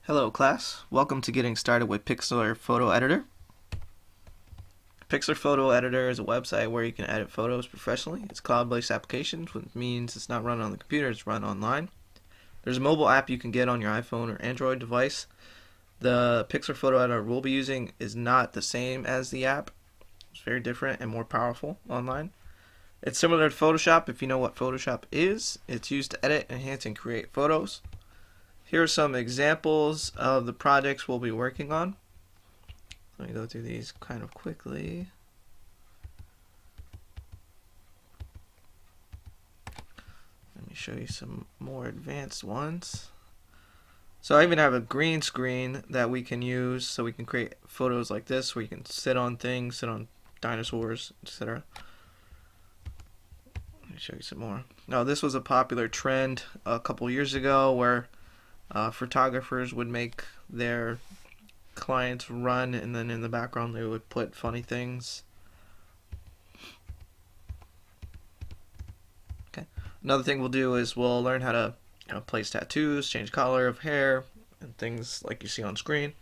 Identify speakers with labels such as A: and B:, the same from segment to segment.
A: Hello class, welcome to getting started with Pixlr Photo Editor. Pixlr Photo Editor is a website where you can edit photos professionally. It's a cloud-based application, which means it's not run on the computer, it's run online. There's a mobile app you can get on your iPhone or Android device. The Pixlr Photo Editor we'll be using is not the same as the app. It's very different and more powerful online. It's similar to Photoshop if you know what Photoshop is. It's used to edit, enhance, and create photos. Here are some examples of the projects we'll be working on. Let me go through these kind of quickly. Let me show you some more advanced ones. So I even have a green screen that we can use so we can create photos like this where you can sit on things, sit on dinosaurs, etc. Let me show you some more. Now this was a popular trend a couple years ago where photographers would make their clients run, and then in the background they would put funny things. Okay. Another thing we'll do is we'll learn how to place tattoos, change color of hair, and things like you see on screen.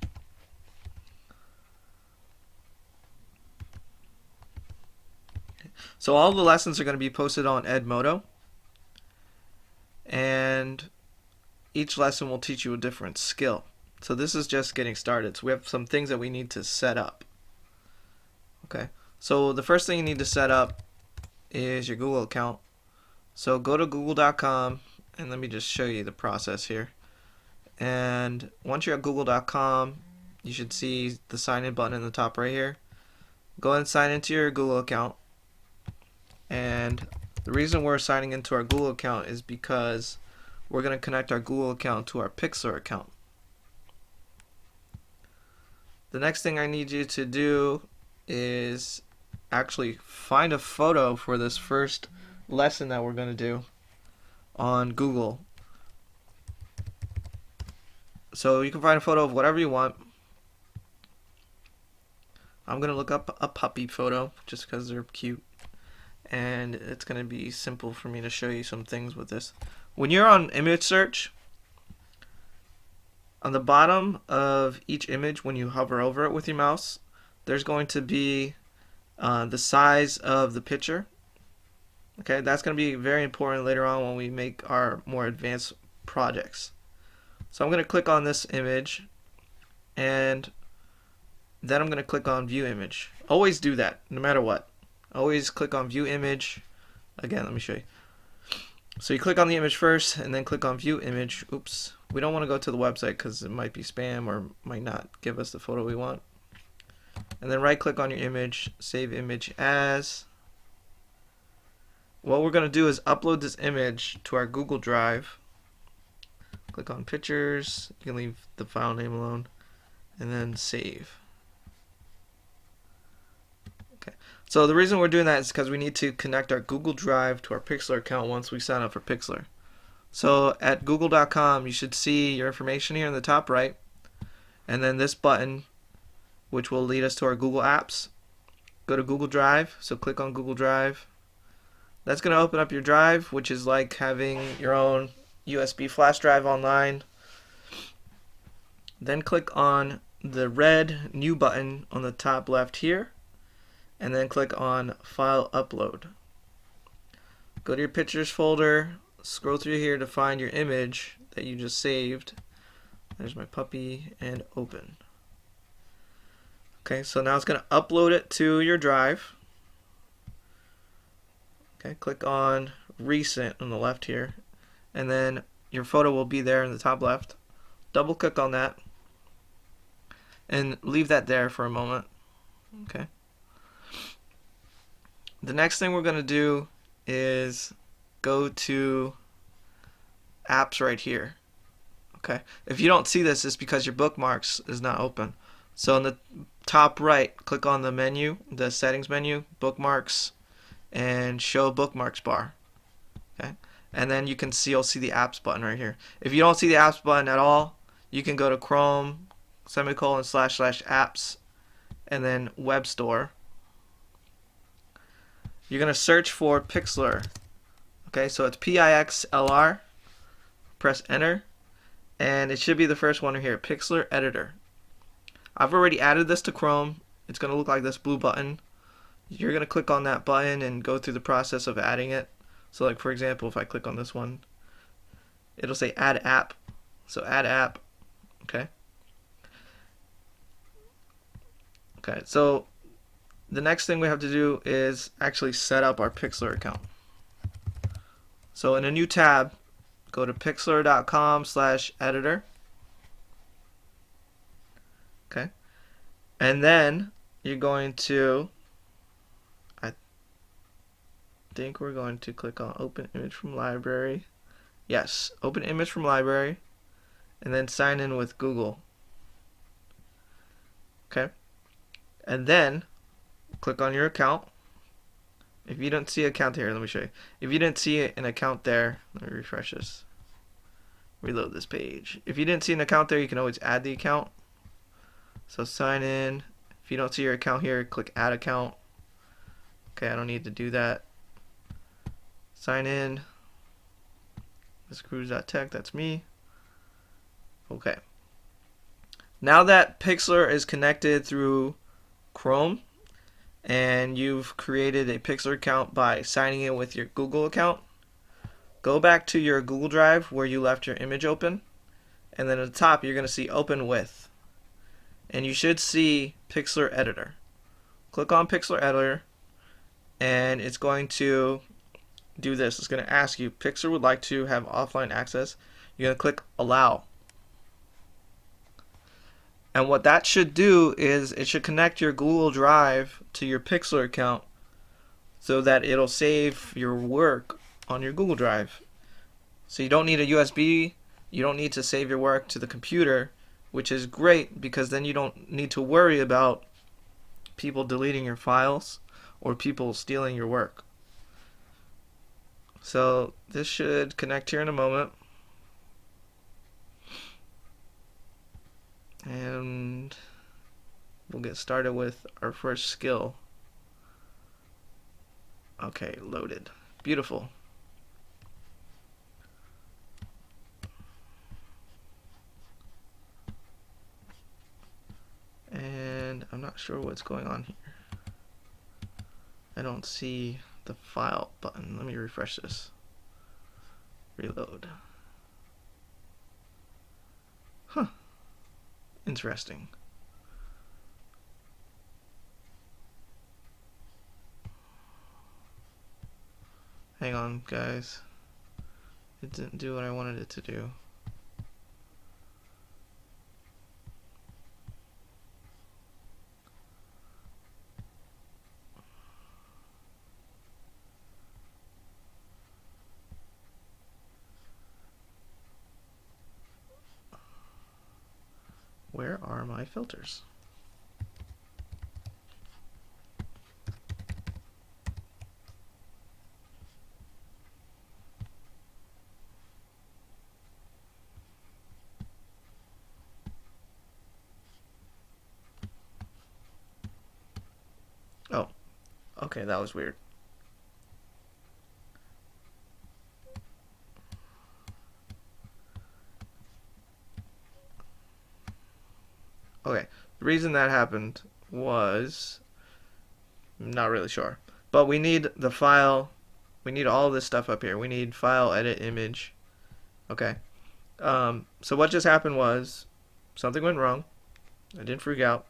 A: Okay. So all the lessons are going to be posted on Edmodo, and each lesson will teach you a different skill. So this is just getting started. So we have some things that we need to set up. Okay. So the first thing you need to set up is your Google account. So go to google.com and let me just show you the process here. And once you're at google.com, you should see the sign in button in the top right here. Go ahead and sign into your Google account. And the reason we're signing into our Google account is because we're going to connect our Google account to our Pixlr account. The next thing I need you to do is actually find a photo for this first lesson that we're going to do on Google. So you can find a photo of whatever you want. I'm going to look up a puppy photo just because they're cute, and it's going to be simple for me to show you some things with this. When you're on image search, on the bottom of each image, when you hover over it with your mouse, there's going to be the size of the picture. Okay, that's going to be very important later on when we make our more advanced projects. So I'm going to click on this image, and then I'm going to click on View Image. Always do that, no matter what. Always click on View Image. Again, let me show you. So you click on the image first and then click on View Image. Oops, we don't want to go to the website because it might be spam or might not give us the photo we want. And then right click on your image, Save Image As. What we're going to do is upload this image to our Google Drive. Click on Pictures, you can leave the file name alone, and then Save. So the reason we're doing that is because we need to connect our Google Drive to our Pixlr account once we sign up for Pixlr. So at google.com you should see your information here in the top right, and then this button which will lead us to our Google Apps. Go to Google Drive, so click on Google Drive. That's going to open up your drive, which is like having your own USB flash drive online. Then click on the red New button on the top left here, and then click on File Upload. Go to your Pictures folder, scroll through here to find your image that you just saved. There's my puppy, and open. Okay, so now it's going to upload it to your drive. Okay, click on Recent on the left here, and then your photo will be there in the top left. Double click on that and leave that there for a moment. Okay. The next thing we're going to do is go to Apps right here. Okay. If you don't see this, it's because your bookmarks is not open. So in the top right, click on the menu, the settings menu, bookmarks, and show bookmarks bar. Okay. And then you'll see the apps button right here. If you don't see the apps button at all, you can go to Chrome, //apps, and then Web Store. You're going to search for Pixlr. Okay, so it's Pixlr. Press enter, and it should be the first one here, Pixlr Editor. I've already added this to Chrome. It's going to look like this blue button. You're going to click on that button and go through the process of adding it. So like for example, if I click on this one, it'll say add app. So add app. Okay. Okay, so the next thing we have to do is actually set up our Pixlr account. So in a new tab, go to pixlr.com/editor. Okay. And then you're going to, I think we're going to click on open image from library. Yes, open image from library, and then sign in with Google. Okay. And then click on your account. If you don't see an account here, let me show you. If you didn't see an account there, let me refresh this. Reload this page. If you didn't see an account there, you can always add the account. So sign in. If you don't see your account here, click add account. Okay, I don't need to do that. Sign in. This Cruise.tech, that's me. Okay. Now that Pixlr is connected through Chrome, and you've created a Pixlr account by signing in with your Google account, go back to your Google Drive where you left your image open, and then at the top you're going to see Open With, and you should see Pixlr Editor. Click on Pixlr Editor, and it's going to do this. It's going to ask you, Pixlr would like to have offline access. You're going to click Allow. And what that should do is it should connect your Google Drive to your Pixlr account so that it'll save your work on your Google Drive. So you don't need a USB, you don't need to save your work to the computer, which is great because then you don't need to worry about people deleting your files or people stealing your work. So this should connect here in a moment. And we'll get started with our first skill. Okay, loaded. Beautiful. And I'm not sure what's going on here. I don't see the file button. Let me refresh this. Reload. Huh. Interesting. Hang on, guys. It didn't do what I wanted it to do. Where are my filters? Oh, okay, that was weird. Okay, the reason that happened was, I'm not really sure, but we need the file, we need all this stuff up here. We need file, edit, image. Okay, so what just happened was something went wrong. I didn't freak out,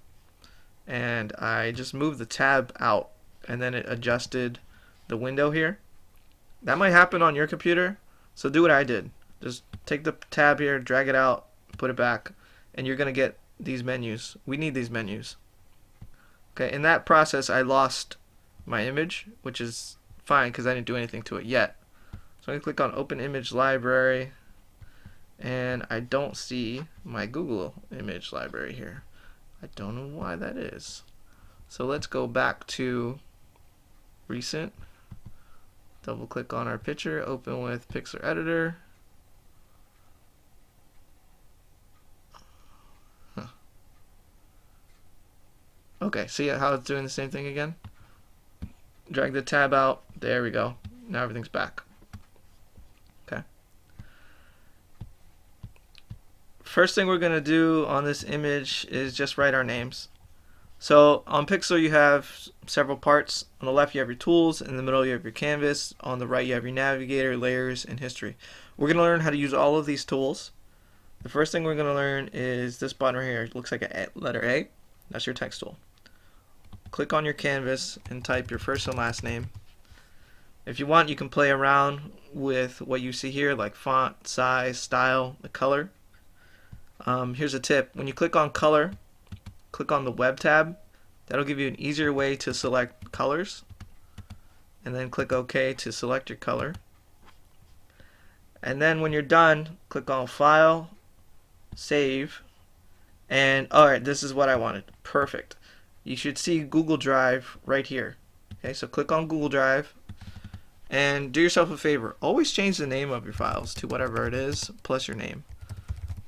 A: and I just moved the tab out, and then it adjusted the window here. That might happen on your computer, so do what I did. Just take the tab here, drag it out, put it back, and you're gonna get these menus. We need these menus. Okay, in that process I lost my image, which is fine because I didn't do anything to it yet. So I'm going to click on Open Image Library, and I don't see my Google image library here. I don't know why that is. So let's go back to Recent, double click on our picture, open with Pixlr Editor. Okay, see how it's doing the same thing again? Drag the tab out. There we go. Now everything's back. Okay. first thing we're going to do on this image is just write our names. So on Pixlr you have several parts. On the left you have your tools, in the middle you have your canvas, on the right you have your navigator, layers, and history. We're going to learn how to use all of these tools. The first thing we're going to learn is this button right here. It looks like a letter A. That's your text tool. Click on your canvas and type your first and last name. If you want, you can play around with what you see here, like font, size, style, the color. Here's a tip. When you click on color, click on the web tab. That'll give you an easier way to select colors. And then click OK to select your color. And then when you're done, click on File, Save, and alright, this is what I wanted. Perfect. You should see Google Drive right here. Okay, so click on Google Drive and do yourself a favor. Always change the name of your files to whatever it is plus your name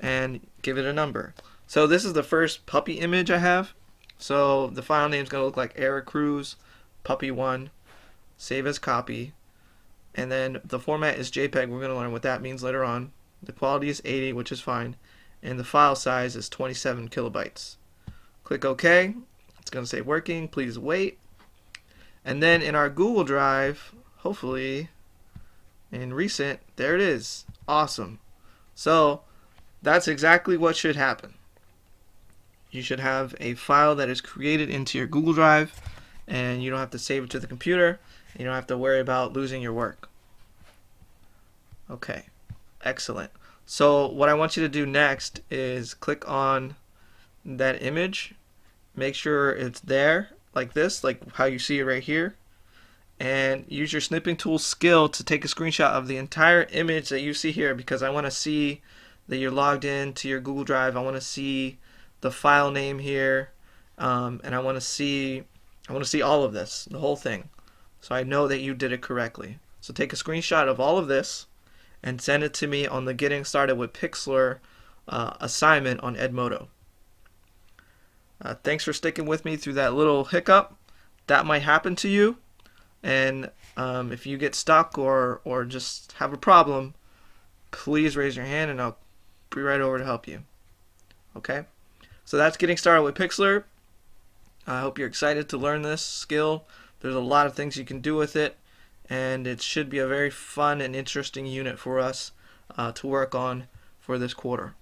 A: and give it a number. So this is the first puppy image I have. So the file name is going to look like Eric Cruz Puppy1, save as copy, and then the format is JPEG. We're going to learn what that means later on. The quality is 80, which is fine, and the file size is 27 kilobytes. Click OK. It's going to say working. Please wait. And then in our Google Drive, hopefully in recent, there it is. Awesome. So that's exactly what should happen. You should have a file that is created into your Google Drive, and you don't have to save it to the computer. You don't have to worry about losing your work. Okay, excellent. So what I want you to do next is click on that image, make sure it's there like this, like how you see it right here, and use your snipping tool skill to take a screenshot of the entire image that you see here, because I want to see that you're logged in to your Google Drive. I want to see the file name here, and I want to see all of this, the whole thing, so I know that you did it correctly. So take a screenshot of all of this and send it to me on the Getting Started with Pixlr assignment on Edmodo. Thanks for sticking with me through that little hiccup. That might happen to you, and if you get stuck or just have a problem, please raise your hand and I'll be right over to help you. Okay? So that's Getting Started with Pixlr. I hope you're excited to learn this skill. There's a lot of things you can do with it, and it should be a very fun and interesting unit for us to work on for this quarter.